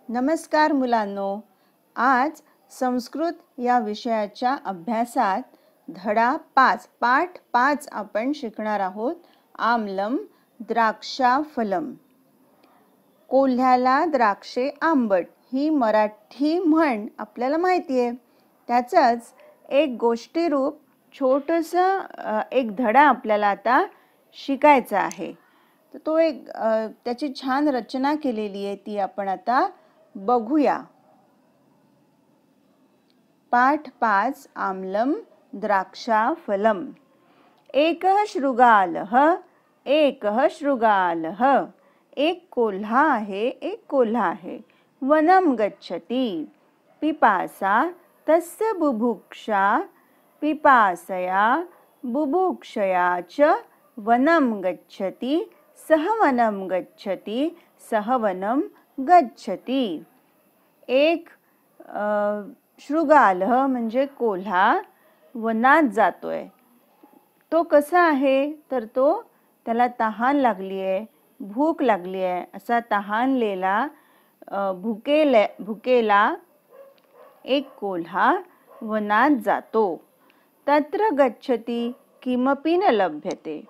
नमस्कार मुलांनो, आज संस्कृत या विषयाच्या अभ्यासात धडा 5 पाठ 5 आपण शिकणार आहोत. आम्लम द्राक्षाफलम. कोल्ह्याला द्राक्षे आंबट ही मराठी म्हण आपल्याला माहिती आहे. त्याचंच एक गोष्टीरूप छोटंसं एक धडा आपल्याला आता शिकायचा आहे. तर तो एक त्याची छान रचना केलेली आहे, ती आपण आता बघूया. पाठ 5 आम्लम द्राक्षाफलम. एकः शृगालः एकः शृगालः. एक कोल्हा आहे, एक कोल्हा आहे. वनं गच्छति. पिपासा तस्य बुभुक्षा. पिपासया बुभुक्षया च वनं गच्छति. सः वनं गच्छति. सः वनं गच्छति. एक शृगालः म्हणजे कोल्हा वनात जातोय. तो कसा आहे तर त्याला तहान लागली आहे, भूक लागली आहे. असा तहानलेला भुकेला एक कोल्हा वनात जातो. तत्र गच्छति किमपि न लभ्यते.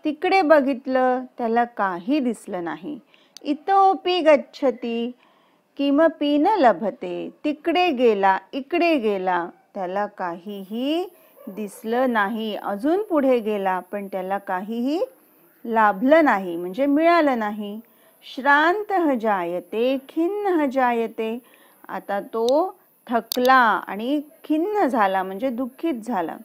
तिकडे बघितलं त्याला काही दिसलं नाही. इतोपि गच्छति किमपि न लभते. तिकडे गेला, इकडे गेला, त्याला काहीही दिसलं नाही. अजून पुढे गेला पण त्याला काहीही लाभलं नाही, म्हणजे मिळालं नाही. श्रान्तः जायते खिन्नः जायते. आता तो थकला आणि खिन्न झाला म्हणजे दुःखित झाला.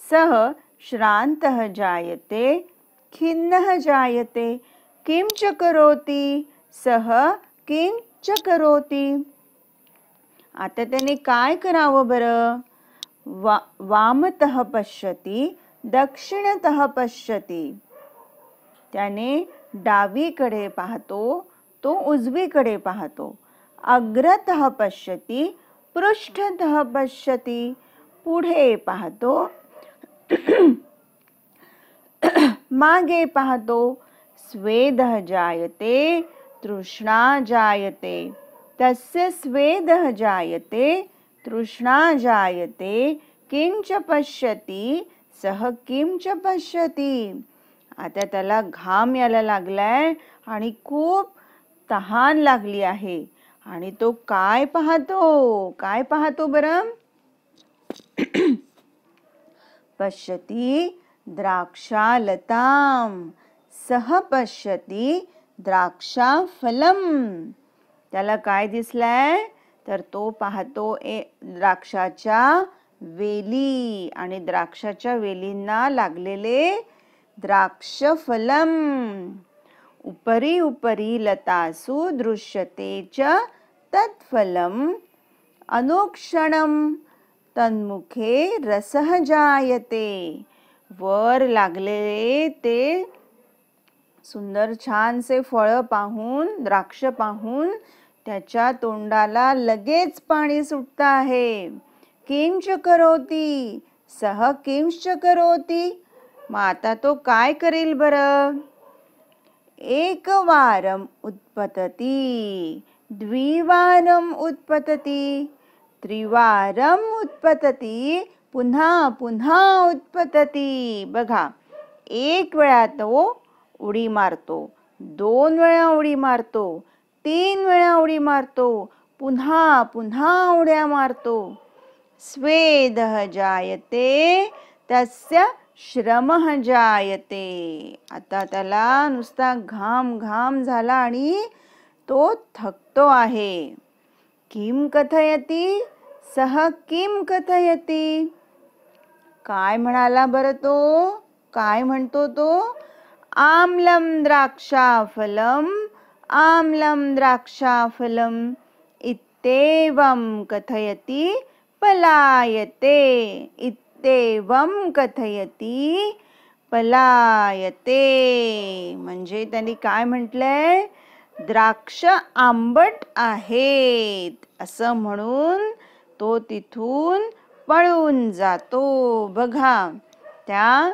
सः श्रान्तः जायते खिन्नः जायते. किं च करोति. सः किं च करोति. आता त्याने काय करावं बरं. वामतः पश्यति दक्षिणतः पश्यति. त्याने डावीकडे पाहतो, तो उजवीकडे पाहतो. अग्रतः पश्यति पृष्ठतः पश्यति. पुढे पाहतो मागे पाहतो. स्वेदः जायते तृष्णा जायते. तस्य स्वेदः जायते तृष्णा जायते. किंच पश्यति. सः किंच पश्यति. आता त्याला घाम यायला लागलाय आणि खूप तहान लागली आहे आणि तो काय पाहतो बरं. पश्यति द्राक्षालताम. सह पश्यति द्राक्षाफलम. त्याला काय दिसलंय तर तो पाहतो द्राक्षाच्या वेली आणि द्राक्षाच्या वेलींना लागलेले द्राक्षफलम. उपरी उपरी लतासु दृश्यते च तत्फलम. अनुक्षणम तन्मुखे रसः जायते. वर लागलेले ते सुंदर छानसे फळं पाहून, द्राक्ष पाहून त्याच्या तोंडाला लगेच पाणी सुटतं आहे. किंच करोति. सह किंच करोति. मग आता तो काय करेल बरं. एकवारम उत्पतति. द्विवारम उत्पतति. त्रिवारम उत्पतति. पुन्हा पुन्हा उत्पतति. बघा, एक वेळा तो उडी मारतो, 2 वेळा उडी मारतो, 3 वेळा उडी मारतो, पुन्हा पुन्हा उड्या मारतो. स्वेदः जायते तस्य श्रमः जायते. आता त्याला नुसता घाम झाला आणि तो थकतो आहे. किं कथयति. सः किं कथयति. काय म्हणाला बरं तो. काय म्हणतो तो. आम्लम द्राक्षाफलम आम्लम द्राक्षाफलम इत्येवं कथयति पलायते. इत्येवं कथयति पलायते. म्हणजे त्यांनी काय म्हटलंय. द्राक्ष आंबट आहेत असं म्हणून तो तिथून पळून जातो. बघा, त्या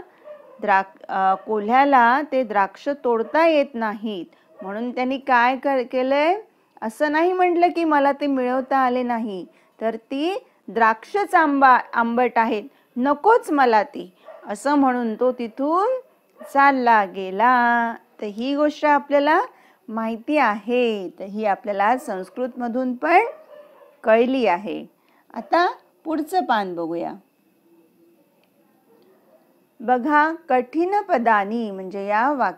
कोल्ह्याला ते द्राक्ष तोडता येत नाहीत म्हणून त्यांनी काय केलंय. असं नाही म्हटलं की मला ते मिळवता आले नाही, तर ती द्राक्षच आंबट आहेत, नकोच मला ती, असं म्हणून तो तिथून चालला गेला. तर ही गोष्ट आपल्याला माहिती आहे, तर ही आपल्याला संस्कृतमधून पण कळली आहे. आता पुढचं पान बघूया. बघा, कठीण पदानी म्हणजे या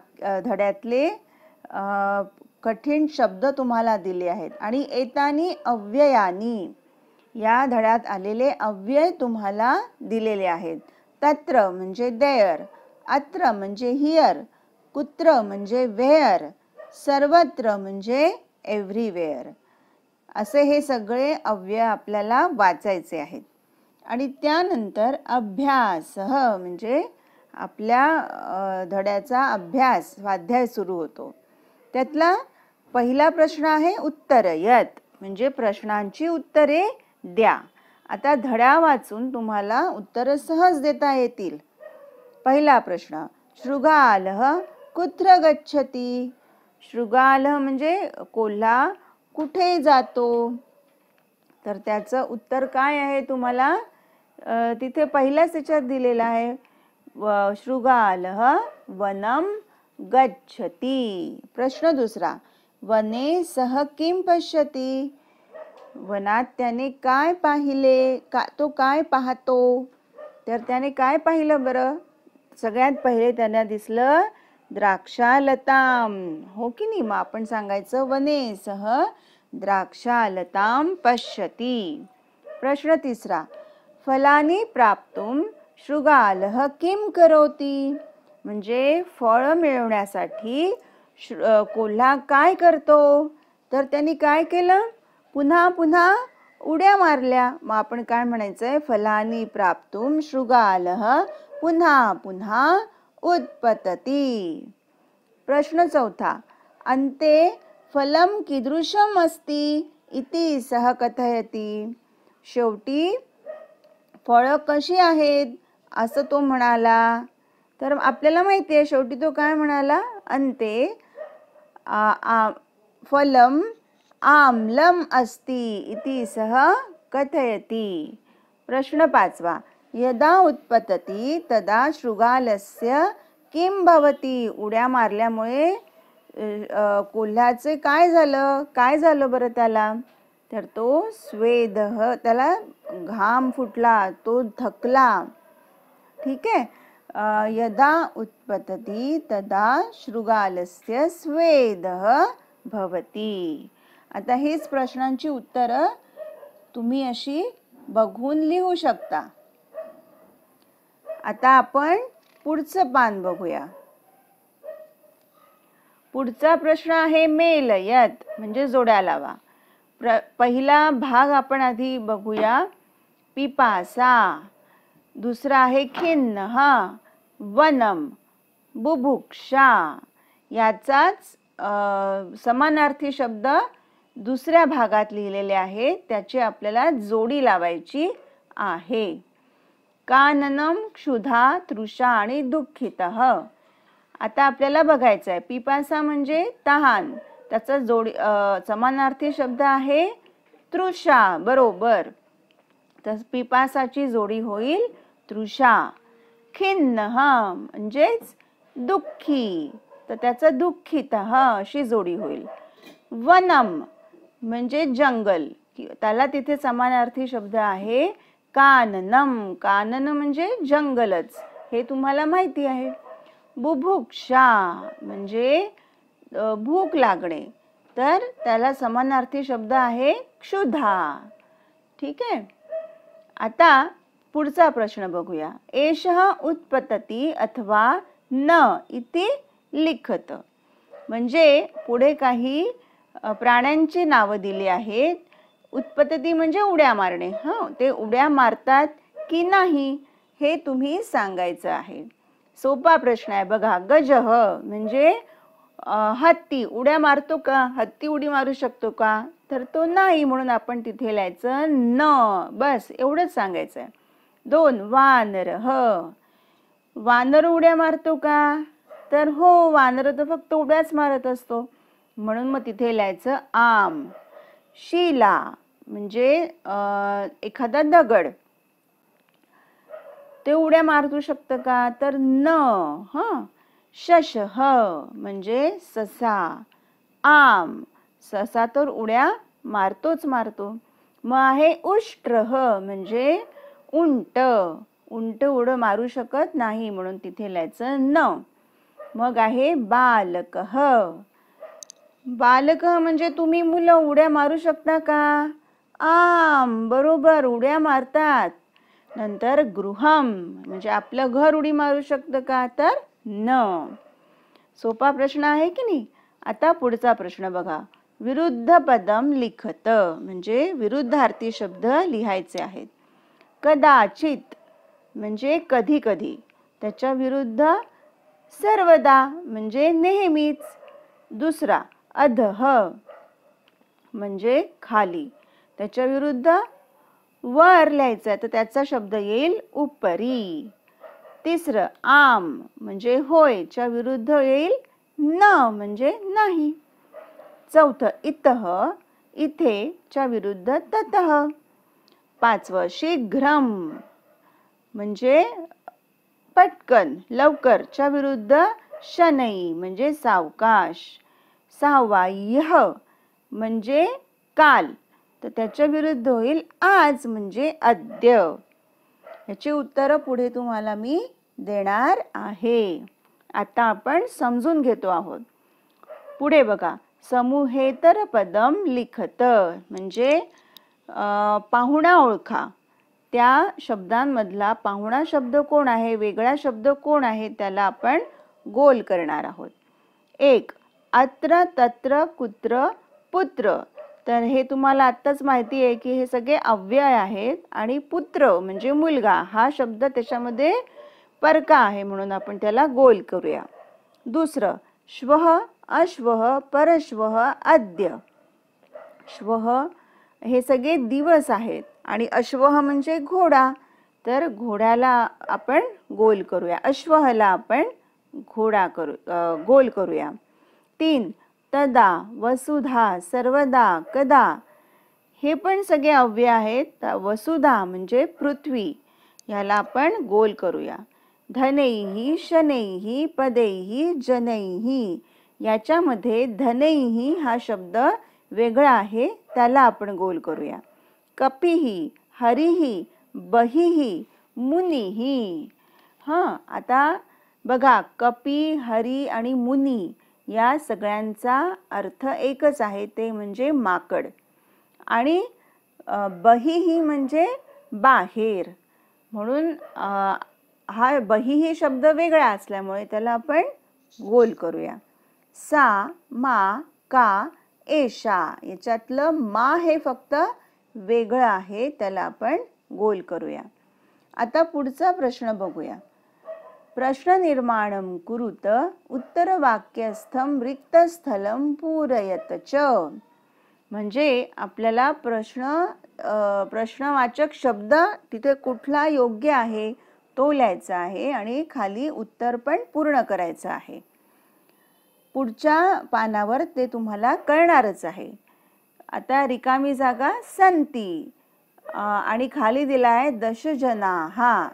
धड्यातले कठीण शब्द तुम्हाला दिले आहेत आणि एतानी अव्ययानी, या धड्यात आलेले अव्यय तुम्हाला दिलेले आहेत. तत्र म्हणजे देअर, अत्र म्हणजे हिअर, कुत्र म्हणजे वेअर, सर्वत्र म्हणजे एव्हरीवेअर. असे हे सगळे अव्यय आपल्याला वाचायचे आहेत. आणि त्यानंतर अभ्यासः म्हणजे आपल्या धड्याचा अभ्यास, स्वाध्याय सुरू होतो. त्यातला पहिला प्रश्न आहे उत्तरयत, म्हणजे प्रश्नांची उत्तरे द्या. आता धडा वाचून तुम्हाला उत्तर सहज देता येतील. पहिला प्रश्न, शृगालः कुत्र गच्छति? शृगालः म्हणजे कोल्हा कुठे जातो? तर त्याचं उत्तर काय आहे तुम्हाला तिथे पहिल्याच याच्यात दिलेलं आहे. शृगालः वनम गच्छति. प्रश्न दुसरा, वने सह किं पश्यति? वनात त्याने काय पाहिले? तो काय पाहतो? तर त्याने काय पाहिलं बरं? सगळ्यात पहिले त्यांना दिसलं द्राक्षालताम, हो की नाही? मग आपण सांगायचं वने सह द्राक्षालताम पश्यति. प्रश्न तिसरा, फलानी प्राप्तुम शृगालः किं करोति? म्हणजे फळ मिळवण्यासाठी कोल्हा काय करतो? तर त्यांनी काय केलं? पुन्हा पुन्हा उड्या मारल्या. मग आपण काय म्हणायचंय? फलानी प्राप्तुम शृगालः पुन्हा पुन्हा उत्पतति. प्रश्न चौथा, अन्ते फलम कीदृशम अस्ति इति सह कथयति? शेवटी फळं कशी आहेत असं तो म्हणाला. तर आपल्याला माहिती आहे शेवटी तो काय म्हणाला? अन्ते फलम आम्लम अस्ति इति सह कथयति. प्रश्न पाचवा, यदा उत्पतति तदा शृगालस्य किं भवति? उड्या मारल्यामुळे कोल्ह्याचे काय झालं बरं त्याला? तर तो स्वेदः, त्याला घाम फुटला, तो थकला. ठीक आहे. यदा उत्पतति तदा शृगालस्य स्वेदः भवति. आता हेच प्रश्नांची उत्तरं तुम्ही अशी बघून लिहू शकता. आता आपण पुढचं पान बघूया. पुढचा प्रश्न आहे मेलयत म्हणजे जोड्या लावा. पहिला भाग आपण आधी बघूया. पिपासा. दुसरा आहे खिन्नः, वनम, बुभुक्षा. याचाच समानार्थी शब्द दुसऱ्या भागात लिहिलेले आहेत, त्याची आपल्याला जोडी लावायची आहे. काननम, क्षुधा, तृषा आणि दुःखितः. आता आपल्याला बघायचं आहे पिपासा म्हणजे तहान, त्याचा जोडी समानार्थी शब्द आहे तृषा. बरोबर. तर पिपासाची जोडी होईल तृषा. खिन्नः म्हणजेच दुःखी, तर त्याचा दुःखितः अशी जोडी होईल. वनम म्हणजे जंगल, त्याला तिथे समानार्थी शब्द आहे काननम. कानन म्हणजे जंगलच, हे तुम्हाला माहिती आहे. बुभुक्षा म्हणजे भूक लागणे, तर त्याला समानार्थी शब्द आहे क्षुधा. ठीक आहे. आता पुढचा प्रश्न बघूया. एषः उत्पतति अथवा न इति लिखत. म्हणजे पुढे काही प्राण्यांची नावं दिली आहेत. उत्पतति म्हणजे उड्या मारणे. ते उड्या मारतात की नाही हे तुम्ही सांगायचं आहे. सोपा प्रश्न आहे बघा. गजः म्हणजे हत्ती. उड्या मारतो का? हत्ती उडी मारू शकतो का? तर तो नाही, म्हणून आपण तिथे लिहायचं न. बस एवढंच सांगायचं आहे. 2. वानरः. वानर उड्या मारतो का? तर हो, वानर तर फक्त उड्याच मारत असतो. म्हणून मग तिथे लिहायचं आम. शिला म्हणजे एखादा दगड. ते उड्या मारू शकतं का? तर न. शश म्हणजे ससा. आम ससा तर उड्या मारतोच मारतो. मग आहे उष्ट्र म्हणजे उंट. उंट उडं मारू शकत नाही म्हणून तिथे लिहायचं न. मग आहे बालक. बालक म्हणजे तुम्ही मुलं उड्या मारू शकता का? आम बरोबर उड्या मारतात. नंतर गृहम म्हणजे आपलं घर उडी मारू शकतं का? तर न. सोपा प्रश्न आहे की नाही? आता पुढचा प्रश्न बघा. विरुद्ध पदम लिखत म्हणजे विरुद्धार्थी शब्द लिहायचे आहेत. कदाचित म्हणजे कधी कधी. त्याच्या विरुद्ध सर्वदा म्हणजे नेहमीच. दुसरा अधः म्हणजे खाली. त्याच्या विरुद्ध वर लिहायचं तर त्याचा शब्द येईल उपरी. तिसरं आम म्हणजे होय च्या विरुद्ध येईल न म्हणजे नाही. चौथं इतः इथे च्या विरुद्ध ततः. पाचवं शीघ्रम म्हणजे पटकन लवकर च्या विरुद्ध शनै म्हणजे सावकाश. सहावा यह म्हणजे काल तर त्याच्या विरुद्ध होईल आज म्हणजे अद्य. याची उत्तरं पुढे तुम्हाला मी देणार आहे. आता आपण समजून घेतो आहोत. पुढे बघा. समूहेतर पदम लिखत म्हणजे पाहुणा ओळखा. त्या शब्दांमधला पाहुणा शब्द कोण आहे, वेगळा शब्द कोण आहे त्याला आपण गोल करणार आहोत. एक अत्र तत्र कुत्र पुत्र. तर हे तुम्हाला आत्ताच माहिती आहे की हे सगळे अव्यय आहेत आणि पुत्र म्हणजे मुलगा हा शब्द त्याच्यामध्ये परका आहे म्हणून आपण त्याला गोल करूया. दुसरं श्वः अश्वः परश्वः अद्य. श्वः हे सगळे दिवस आहेत आणि अश्वः म्हणजे घोडा तर घोड्याला आपण गोल करूया. अश्वहला आपण गोल करूया. 3 तदा वसुधा सर्वदा कदा. हे पण सगळे अव्यय आहेत. वसुधा म्हणजे पृथ्वी याला आपण गोल करूया. धनैहि शनैहि पदैहि जनैहि. याच्यामध्ये धनैहि हा शब्द वेगळा आहे त्याला आपण गोल करूया. कपिहि हरिहि बहिहि मुनिहि. आता बघा कपी हरी आणि मुनी या सगळ्यांचा अर्थ एकच आहे ते म्हणजे माकड. आणि बहिहि म्हणजे बाहेर म्हणून हा बहिहि शब्द वेगळा असल्यामुळे त्याला आपण गोल करूया. सा मा का एशा. याच्यातलं मा हे फक्त वेगळं आहे त्याला आपण गोल करूया. आता पुढचा प्रश्न बघूया. प्रश्न निर्माणं कुरुत उत्तरवाक्यस्थं रिक्तस्थलं पूरयत च. म्हणजे आपल्याला प्रश्नवाचक शब्द तिथे कुठला योग्य आहे तो लिहायचा आहे आणि खाली उत्तर पण पूर्ण करायचं आहे. पुढच्या पानावर ते तुम्हाला कळणारच आहे. आता रिकामी जागा संती आणि खाली दिला आहे दशजनाः.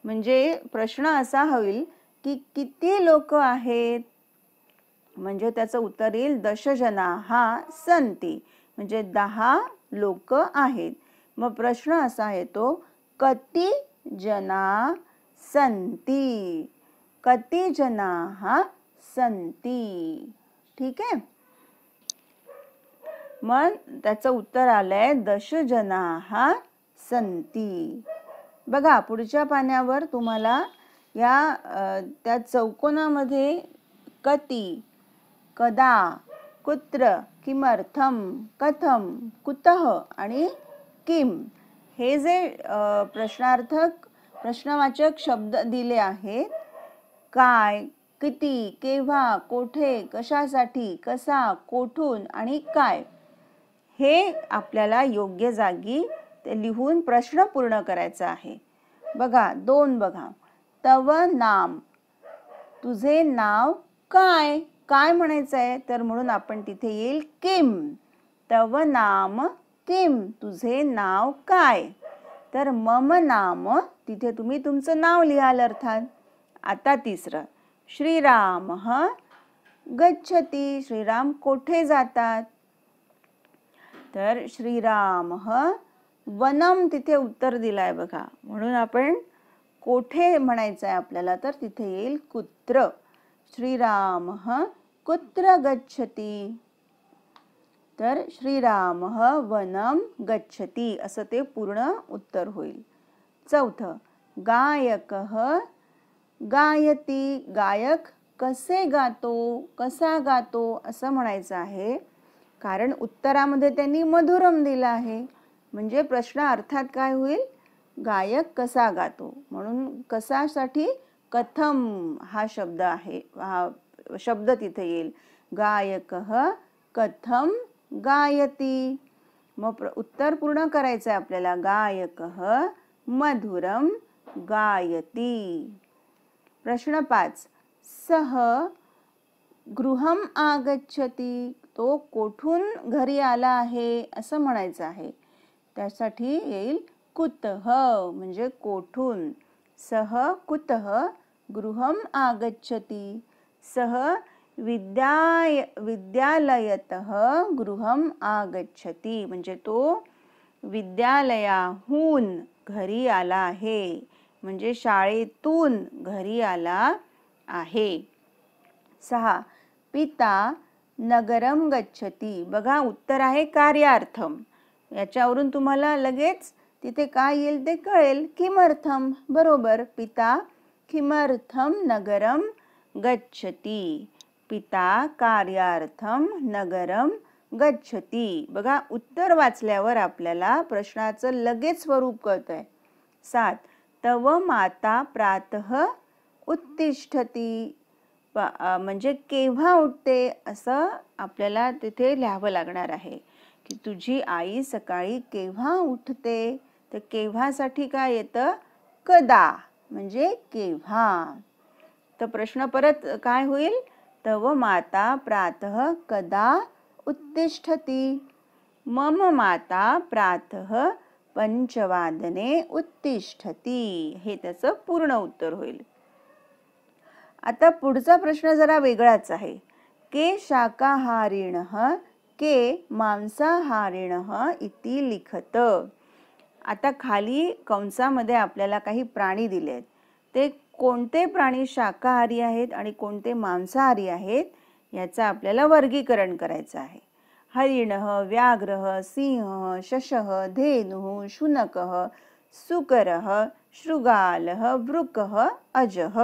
म्हणजे प्रश्न असा होईल की किती लोक आहेत म्हणजे त्याचं उत्तर येईल दशजनाः सन्ति म्हणजे 10 लोक आहेत. मग प्रश्न असा येतो कति जना सन्ति. कति जनाः सन्ति. ठीक आहे. मग त्याचं उत्तर आलंय दशजनाः सन्ति. बघा पुढच्या पानावर तुम्हाला त्या चौकोनामध्ये कति कदा कुत्र किमर्थम कथम कुतः आणि किम हे जे प्रश्नवाचक शब्द दिले आहेत काय किती केव्हा कोठे कशासाठी कसा कोठून आणि काय हे आपल्याला योग्य जागी ते लिहून प्रश्न पूर्ण करायचा आहे. बघा 2 बघा. तव नाम तुझे नाव काय काय म्हणायचं आहे, तर म्हणून आपण तिथे येईल किम. तव नाम किम, तुझे नाव काय. तर मम नाम, तिथे तुम्ही तुमचं नाव लिहाल अर्थात. आता तिसरं, श्रीराम गच्छति, श्रीराम कोठे जातात. तर श्रीराम वनम, तिथे उत्तर दिलाय बघा, म्हणून आपण कोठे म्हणायचं आहे आपल्याला, तर तिथे येईल कुत्र. श्रीराम कुत्र गच्छति. तर श्रीराम वनम गच्छति असं ते पूर्ण उत्तर होईल. चौथं, गायक गायती, गायक कसे गातो, कसा गातो असं म्हणायचं आहे, कारण उत्तरामध्ये त्यांनी मधुरम दिला आहे. म्हणजे प्रश्न अर्थात काय होईल, गायक कसा गातो, म्हणून कसासाठी कथम हा शब्द आहे, हा शब्द तिथे येईल. गायक कथम गायती. मग उत्तर पूर्ण करायचं आहे आपल्याला. गायक मधुरम गायती. प्रश्न 5, सह गृहम आगच्छति, तो कोठून घरी आला आहे असं म्हणायचं आहे. त्यासाठी येईल कुतः, म्हणजे कोठून. सह कुतः गृहम आगच्छति. सह विद्यालयतः गृहम आगच्छति, म्हणजे तो विद्यालयाहून घरी आला आहे, म्हणजे शाळेतून घरी आला आहे. 6, पिता नगरम गच्छति. बघा उत्तर आहे कार्यार्थम. याच्यावरून तुम्हाला लगेच तिथे काय येईल ते कळेल. किमर्थम, बरोबर. पिता किमर्थम नगरम गच्छति. पिता कार्यार्थम नगरम गच्छति. बघा उत्तर वाचल्यावर आपल्याला प्रश्नाचं लगेच स्वरूप कळतंय. 7, तव माता प्रातः उत्तिष्ठति, म्हणजे केव्हा उठते असं आपल्याला तिथे लिहावं लागणार आहे, की तुझी आई सकाळी केव्हा उठते. तर केव्हासाठी काय येतं, कदा, म्हणजे केव्हा. तर प्रश्न परत काय होईल, तव माता प्रातः कदा उत्तिष्ठति. मम माता प्रातः 5 वादने उत्तिष्ठति. हे त्याचं पूर्ण उत्तर होईल. आता पुढचा प्रश्न जरा वेगळाच आहे. के शाकाहारिणः के मांसाहारिणः इति लिखत. आता खाली कंसामध्ये आपल्याला काही प्राणी दिले आहेत. ते कोणते प्राणी शाकाहारी आहेत आणि कोणते मांसाहारी आहेत याचं आपल्याला वर्गीकरण करायचं आहे. हरिणः, व्याघ्रः, सिंहः, शशः, धेनुः, शुनकः, सुकरः, शृगालः, वृकः, अजः.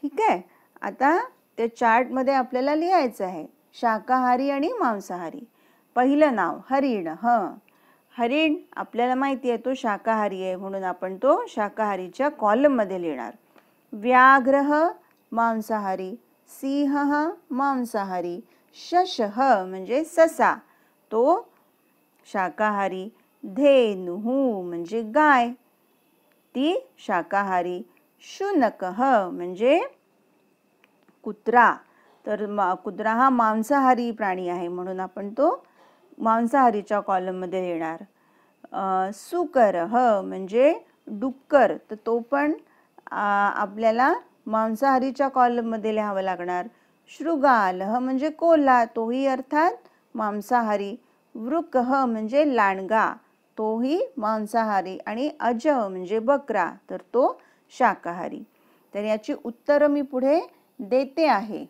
ठीक आहे. आता ते चार्टमध्ये आपल्याला लिहायचं आहे शाकाहारी आणि मांसाहारी. पहिलं नाव हरिण. हरिण आपल्याला माहिती आहे तो शाकाहारी आहे, म्हणून आपण तो शाकाहारीच्या कॉलममध्ये लिहिणार. व्याघ्रः मांसाहारी, सिंहः मांसाहारी, शशः म्हणजे ससा तो शाकाहारी, धेनुः म्हणजे गाय ती शाकाहारी, शुनकः म्हणजे कुत्रा, तर कुत्रा हा मांसाहारी प्राणी आहे म्हणून आपण तो मांसाहारीच्या कॉलममध्ये लिहिणार. सुकरः म्हणजे डुक्कर, तर तो पण आपल्याला मांसाहारीच्या कॉलममध्ये लिहावं लागणार. शृगालः म्हणजे कोल्हा, तोही अर्थात मांसाहारी. वृकः म्हणजे लांडगा, तोही मांसाहारी. आणि अज म्हणजे बकरा, तर तो शाकाहारी. तर याची उत्तरं मी पुढे देते आहे.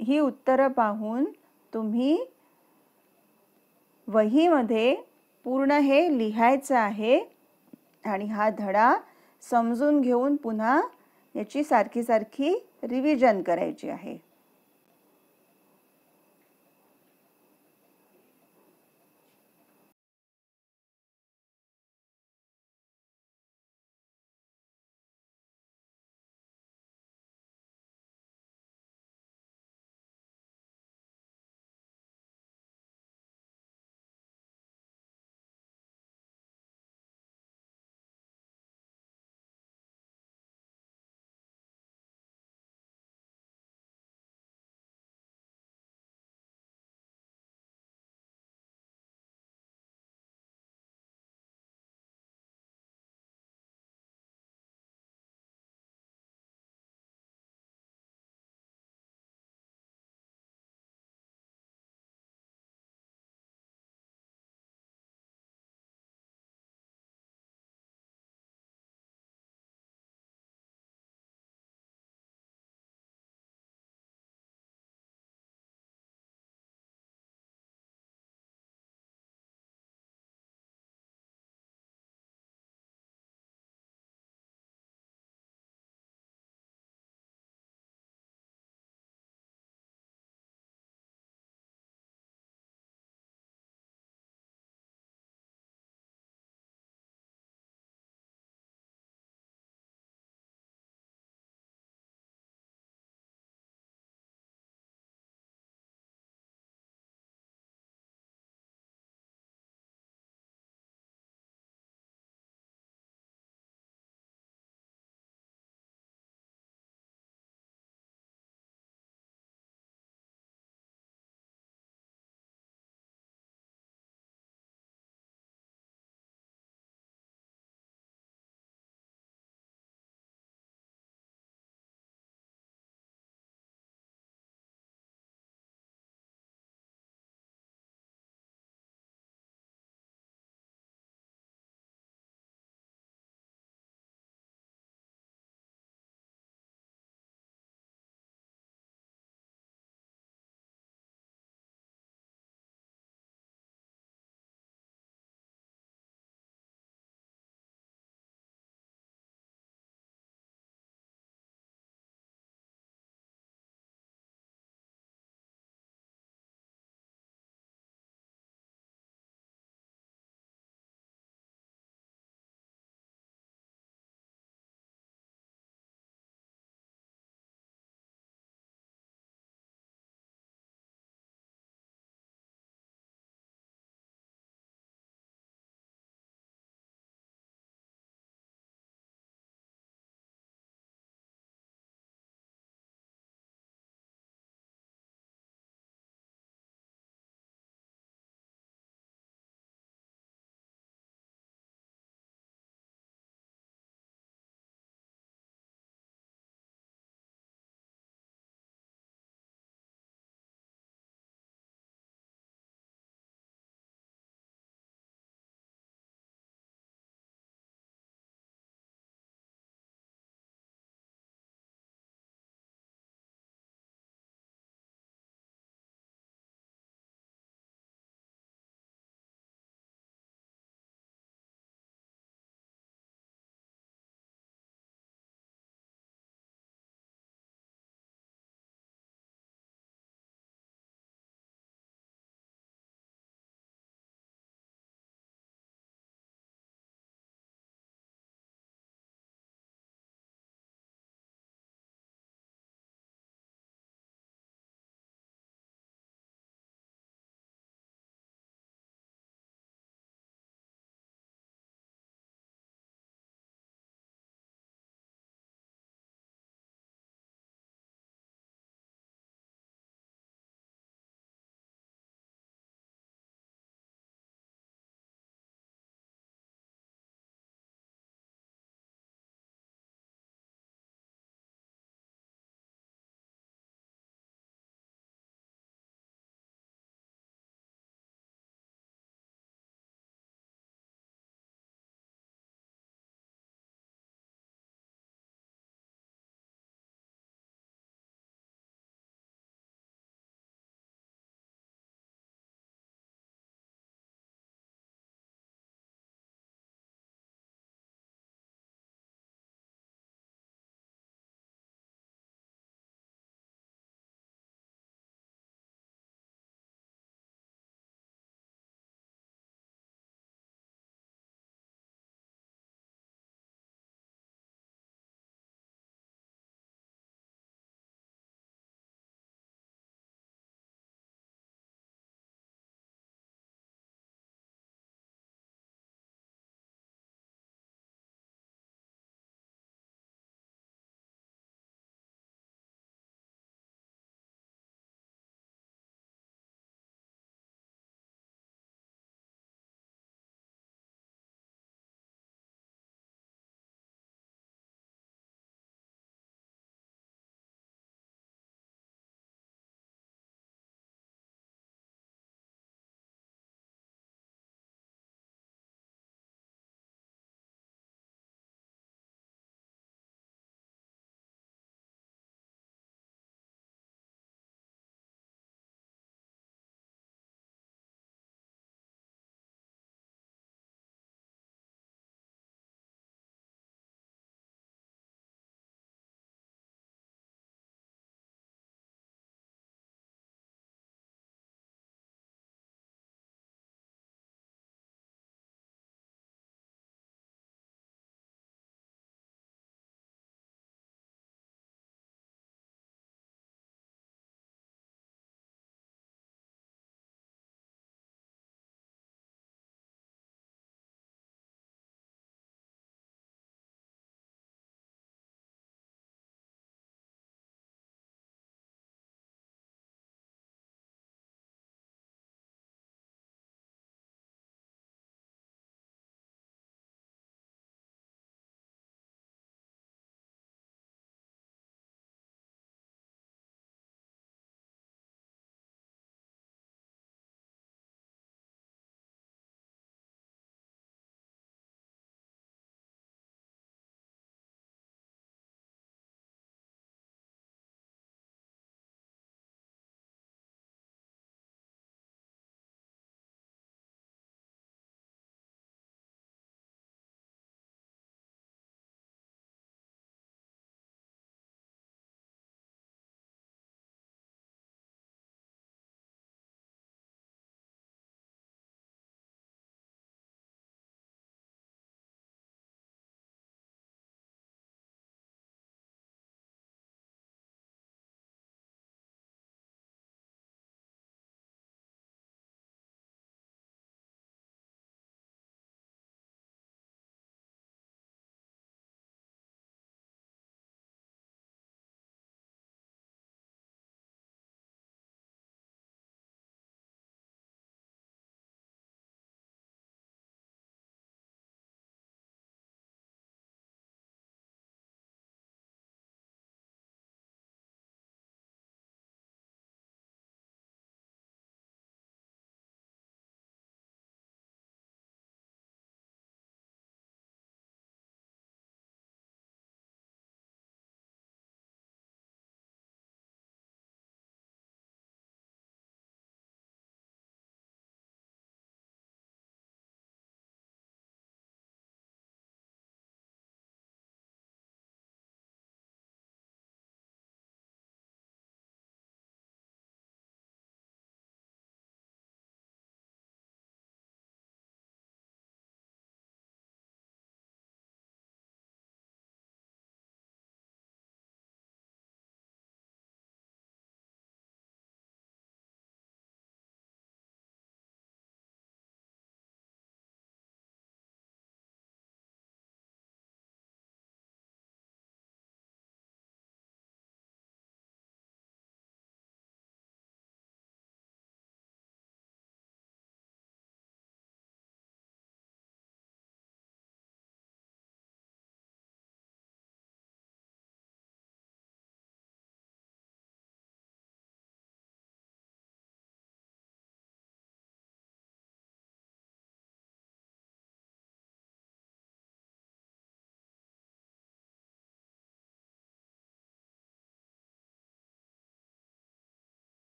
ही उत्तरं पाहून तुम्ही वहीमध्ये पूर्ण हे लिहायचं आहे आणि हा धडा समजून घेऊन पुन्हा याची सारखी रिव्हिजन करायची आहे.